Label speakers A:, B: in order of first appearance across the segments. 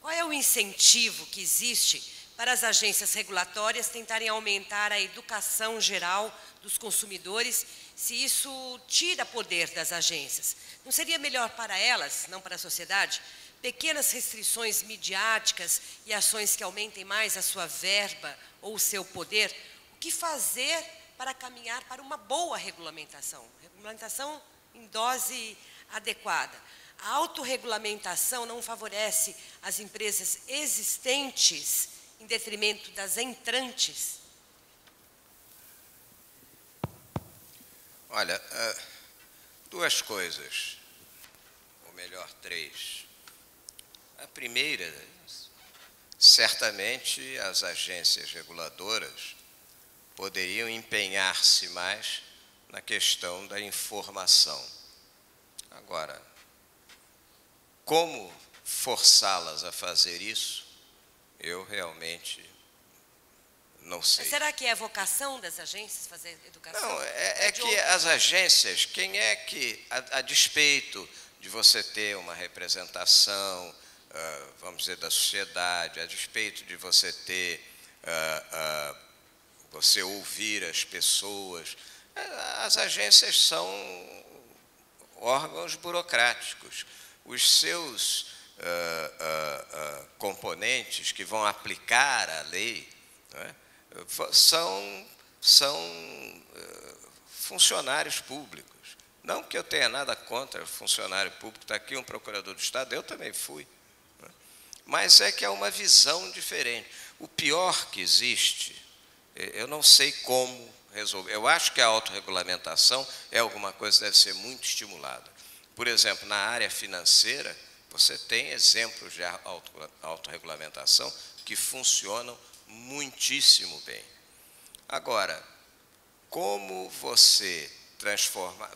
A: Qual é o incentivo que existe para as agências regulatórias tentarem aumentar a educação geral dos consumidores, se isso tira poder das agências? Não seria melhor para elas, não para a sociedade, pequenas restrições midiáticas e ações que aumentem mais a sua verba ou o seu poder? O que fazer para caminhar para uma boa regulamentação? Regulamentação em dose adequada. A autorregulamentação não favorece as empresas existentes em detrimento das entrantes?
B: Olha, duas coisas, ou melhor, três. A primeira, certamente as agências reguladoras poderiam empenhar-se mais na questão da informação. Agora, como forçá-las a fazer isso, eu realmente não sei.
A: Mas será que é a vocação das agências fazer educação?
B: Não, é que as agências, quem é que, a despeito de você ter uma representação, vamos dizer, da sociedade, a despeito de você ter, você ouvir as pessoas, as agências são órgãos burocráticos. Os seus componentes que vão aplicar a lei, não é, são funcionários públicos. Não que eu tenha nada contra funcionário público, está aqui um procurador do Estado, eu também fui. Não é? Mas é que é uma visão diferente. O pior que existe, eu não sei como resolver. Eu acho que a autorregulamentação é alguma coisa que deve ser muito estimulada. Por exemplo, na área financeira, você tem exemplos de autorregulamentação que funcionam muitíssimo bem. Agora, como você transforma...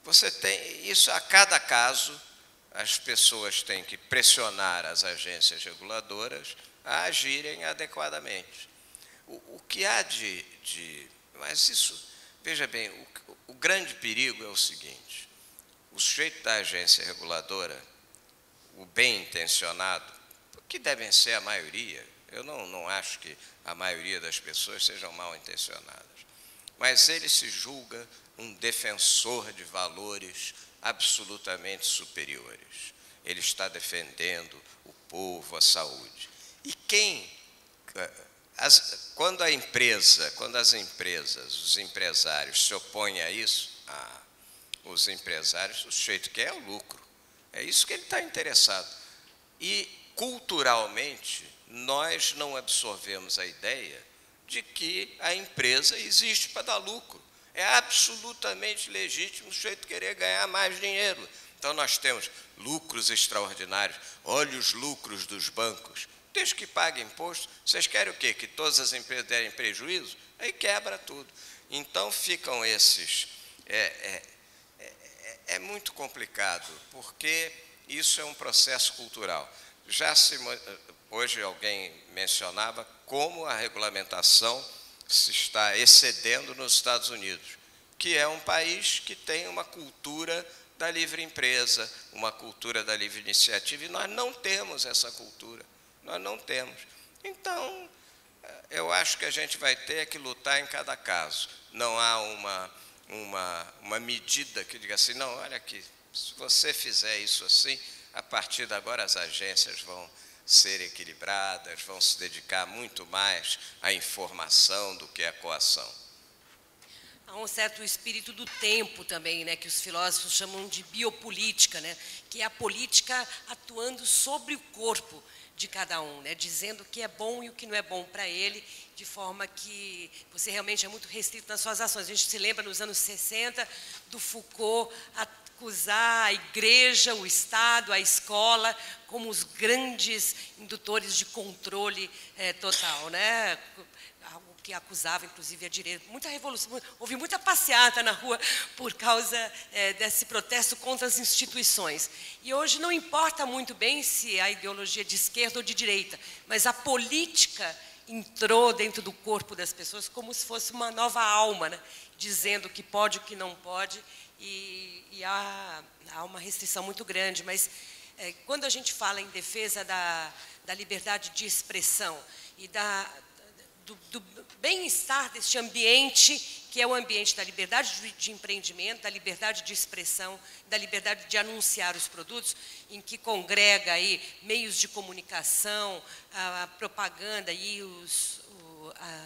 B: Você tem isso a cada caso, as pessoas têm que pressionar as agências reguladoras a agirem adequadamente. O que há mas isso, veja bem, o grande perigo é o seguinte: o sujeito da agência reguladora, o bem-intencionado, que devem ser a maioria, eu não acho que a maioria das pessoas sejam mal-intencionadas, mas ele se julga um defensor de valores absolutamente superiores. Ele está defendendo o povo, a saúde. E quando as empresas, os empresários se opõem a isso, os empresários, o sujeito quer é o lucro. É isso que ele está interessado. E, culturalmente, nós não absorvemos a ideia de que a empresa existe para dar lucro. É absolutamente legítimo o sujeito querer ganhar mais dinheiro. Então, nós temos lucros extraordinários. Olha os lucros dos bancos. Desde que pague imposto, vocês querem o quê? Que todas as empresas derem prejuízo? Aí quebra tudo. Então, ficam esses... É muito complicado, porque isso é um processo cultural. Hoje alguém mencionava como a regulamentação se está excedendo nos Estados Unidos, que é um país que tem uma cultura da livre empresa, uma cultura da livre iniciativa, e nós não temos essa cultura, nós não temos. Então, eu acho que a gente vai ter que lutar em cada caso. Não há uma medida que diga assim, não, olha aqui, se você fizer isso assim, a partir de agora as agências vão ser equilibradas, vão se dedicar muito mais à informação do que à coação.
A: Há um certo espírito do tempo também, né, que os filósofos chamam de biopolítica, né, que é a política atuando sobre o corpo de cada um, né, dizendo o que é bom e o que não é bom para ele, de forma que você realmente é muito restrito nas suas ações. A gente se lembra nos anos 60 do Foucault acusar a igreja, o Estado, a escola, como os grandes indutores de controle total, né? Algo que acusava, inclusive, a direita. Muita revolução, houve muita passeata na rua por causa desse protesto contra as instituições. E hoje não importa muito bem se a ideologia de esquerda ou de direita, mas a política entrou dentro do corpo das pessoas como se fosse uma nova alma, né? Dizendo o que pode e o que não pode, e há uma restrição muito grande. Mas, quando a gente fala em defesa da liberdade de expressão e do bem-estar deste ambiente, que é o ambiente da liberdade de empreendimento, da liberdade de expressão, da liberdade de anunciar os produtos, em que congrega aí meios de comunicação, a propaganda e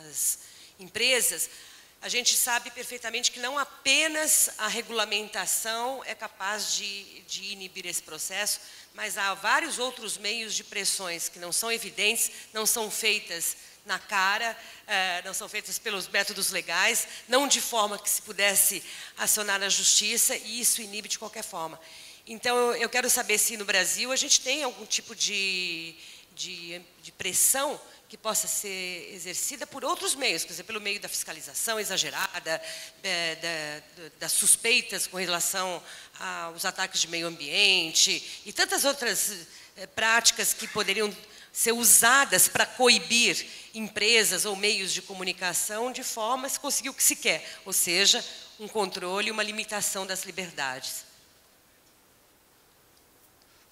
A: as empresas, a gente sabe perfeitamente que não apenas a regulamentação é capaz de inibir esse processo, mas há vários outros meios de pressões que não são evidentes, não são feitas na cara, não são feitas pelos métodos legais, não de forma que se pudesse acionar a justiça, e isso inibe de qualquer forma. Então, eu quero saber se no Brasil a gente tem algum tipo de pressão que possa ser exercida por outros meios, quer dizer, pelo meio da fiscalização exagerada, das suspeitas com relação aos ataques de meio ambiente e tantas outras práticas que poderiam ser usadas para coibir empresas ou meios de comunicação de forma a se conseguir o que se quer, ou seja, um controle e uma limitação das liberdades.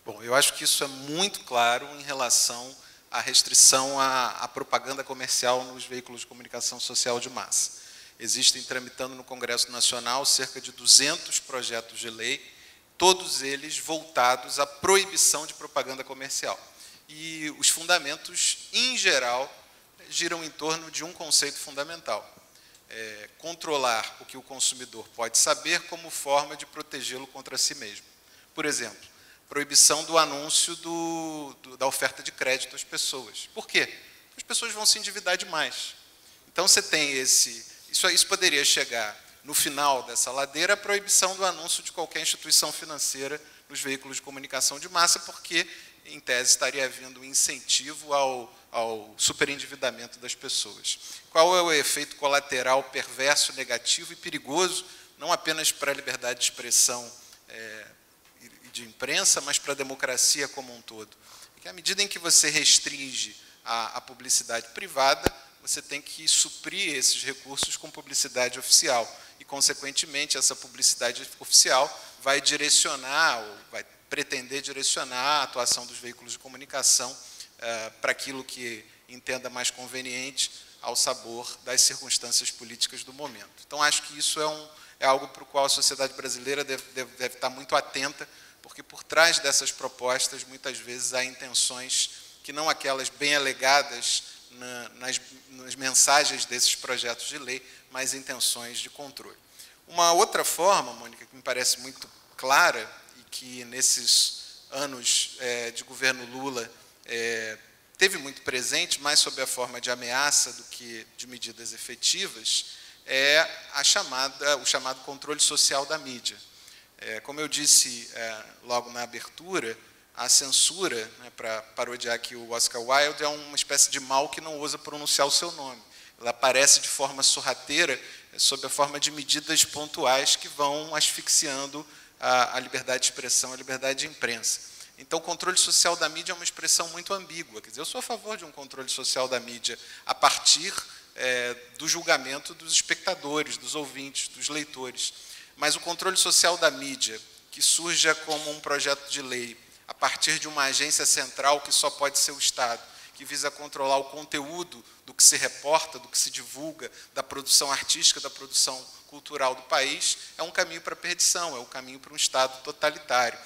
C: Bom, eu acho que isso é muito claro em relação à restrição à propaganda comercial nos veículos de comunicação social de massa. Existem, tramitando no Congresso Nacional, cerca de 200 projetos de lei, todos eles voltados à proibição de propaganda comercial. E os fundamentos, em geral, giram em torno de um conceito fundamental: controlar o que o consumidor pode saber como forma de protegê-lo contra si mesmo. Por exemplo, proibição do anúncio da oferta de crédito às pessoas. Por quê? As pessoas vão se endividar demais. Então, você tem isso poderia chegar, no final dessa ladeira, a proibição do anúncio de qualquer instituição financeira nos veículos de comunicação de massa, porque, em tese, estaria havendo um incentivo ao superendividamento das pessoas. Qual é o efeito colateral perverso, negativo e perigoso, não apenas para a liberdade de expressão e de imprensa, mas para a democracia como um todo? Porque, à medida em que você restringe a publicidade privada, você tem que suprir esses recursos com publicidade oficial. E, consequentemente, essa publicidade oficial vai direcionar, ou vai pretender direcionar a atuação dos veículos de comunicação para aquilo que entenda mais conveniente ao sabor das circunstâncias políticas do momento. Então, acho que isso é algo para o qual a sociedade brasileira deve estar muito atenta, porque por trás dessas propostas, muitas vezes, há intenções que não aquelas bem alegadas nas mensagens desses projetos de lei, mas intenções de controle. Uma outra forma, Mônica, que me parece muito clara, e que nesses anos de governo Lula teve muito presente, mais sob a forma de ameaça do que de medidas efetivas, é o chamado controle social da mídia. Como eu disse logo na abertura, a censura, para parodiar aqui o Oscar Wilde, é uma espécie de mal que não ousa pronunciar o seu nome. Ela aparece de forma sorrateira, sob a forma de medidas pontuais que vão asfixiando a liberdade de expressão, a liberdade de imprensa. Então, o controle social da mídia é uma expressão muito ambígua. Quer dizer, eu sou a favor de um controle social da mídia a partir do julgamento dos espectadores, dos ouvintes, dos leitores. Mas o controle social da mídia, que surja como um projeto de lei a partir de uma agência central que só pode ser o Estado, que visa controlar o conteúdo do que se reporta, do que se divulga, da produção artística, da produção cultural do país, é um caminho para a perdição, é um caminho para um Estado totalitário.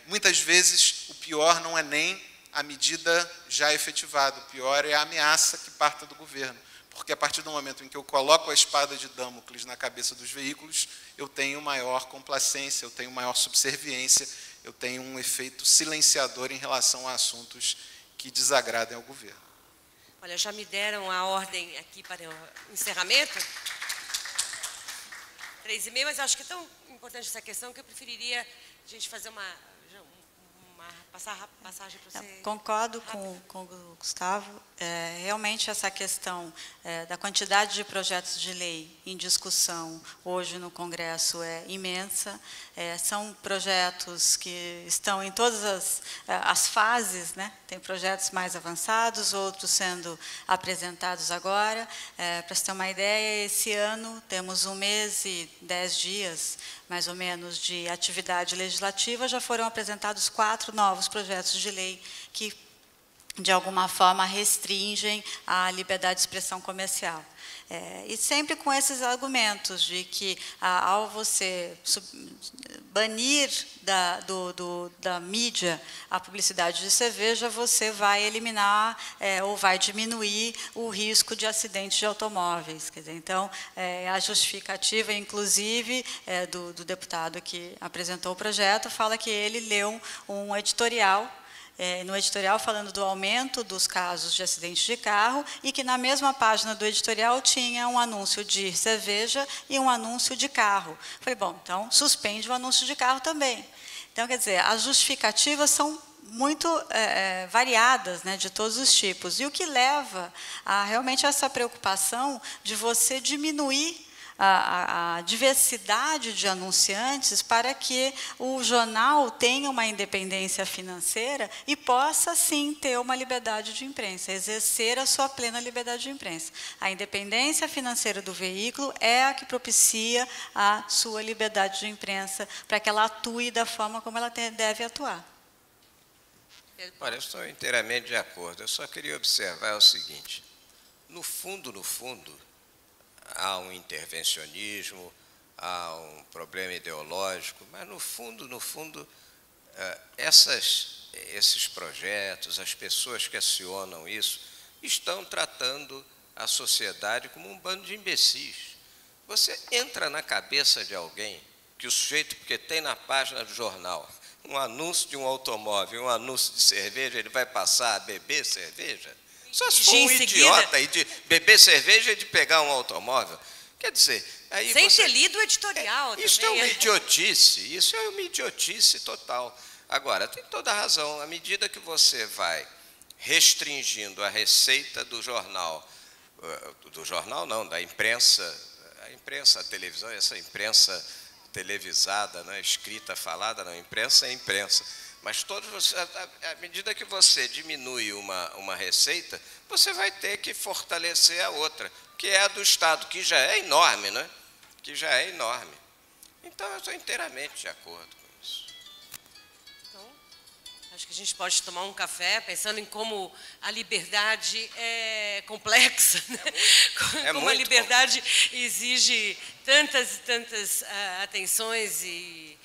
C: Muitas vezes, o pior não é nem a medida já efetivada, o pior é a ameaça que parta do governo. Porque, a partir do momento em que eu coloco a espada de Damocles na cabeça dos veículos, eu tenho maior complacência, eu tenho maior subserviência, eu tenho um efeito silenciador em relação a assuntos que desagradem ao governo.
A: Olha, já me deram a ordem aqui para o encerramento. 3h30, mas acho que é tão importante essa questão que eu preferiria a gente fazer uma passagem para você.
D: Concordo com o Gustavo. Realmente essa questão da quantidade de projetos de lei em discussão hoje no Congresso é imensa. São projetos que estão em todas as fases, né? Tem projetos mais avançados, outros sendo apresentados agora. Para você ter uma ideia, esse ano temos 1 mês e 10 dias, mais ou menos, de atividade legislativa. Já foram apresentados 4 novos projetos de lei que, de alguma forma, restringem a liberdade de expressão comercial. E sempre com esses argumentos de que, ao você banir da mídia a publicidade de cerveja, você vai eliminar ou vai diminuir o risco de acidentes de automóveis. Quer dizer, então, a justificativa, inclusive, do deputado que apresentou o projeto, fala que ele leu um editorial, no editorial falando do aumento dos casos de acidentes de carro e que na mesma página do editorial tinha um anúncio de cerveja e um anúncio de carro. Falei, bom, então suspende o anúncio de carro também. Então, quer dizer, as justificativas são muito variadas, né, de todos os tipos. E o que leva a realmente essa preocupação de você diminuir a diversidade de anunciantes para que o jornal tenha uma independência financeira e possa, sim, ter uma liberdade de imprensa, exercer a sua plena liberdade de imprensa. A independência financeira do veículo é a que propicia a sua liberdade de imprensa para que ela atue da forma como ela deve atuar.
B: Olha, eu estou inteiramente de acordo. Eu só queria observar o seguinte: no fundo, há um intervencionismo, há um problema ideológico, mas no fundo, esses projetos, as pessoas que acionam isso, estão tratando a sociedade como um bando de imbecis. Você entra na cabeça de alguém que o sujeito, porque tem na página do jornal um anúncio de um automóvel, um anúncio de cerveja, ele vai passar a beber cerveja? Só se for um idiota e de beber cerveja e de pegar um automóvel. Quer dizer, aí
A: sem ter lido o editorial.
B: Isso
A: também.
B: É uma idiotice, isso é uma idiotice total. Agora, tem toda a razão, à medida que você vai restringindo a receita do jornal não, da imprensa, a televisão, essa imprensa televisada, né, escrita, falada, não, imprensa é imprensa. Mas à medida que você diminui uma receita, você vai ter que fortalecer a outra, que é a do Estado, que já é enorme, né? Que já é enorme. Então, eu estou inteiramente de acordo com isso.
A: Então, acho que a gente pode tomar um café pensando em como a liberdade é complexa, né? Como a liberdade exige tantas e tantas atenções e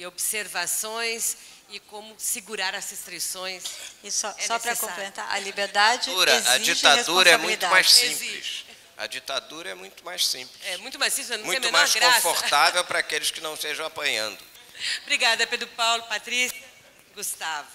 A: observações, e como segurar as restrições.
D: E só para complementar, a liberdade exige
B: a ditadura é muito mais simples.
A: Exige.
B: A ditadura é muito mais simples.
A: É muito mais simples, não
B: muito
A: tem a menor
B: mais
A: graça.
B: Confortável para aqueles que não estejam apanhando.
A: Obrigada, Pedro Paulo, Patrícia, Gustavo.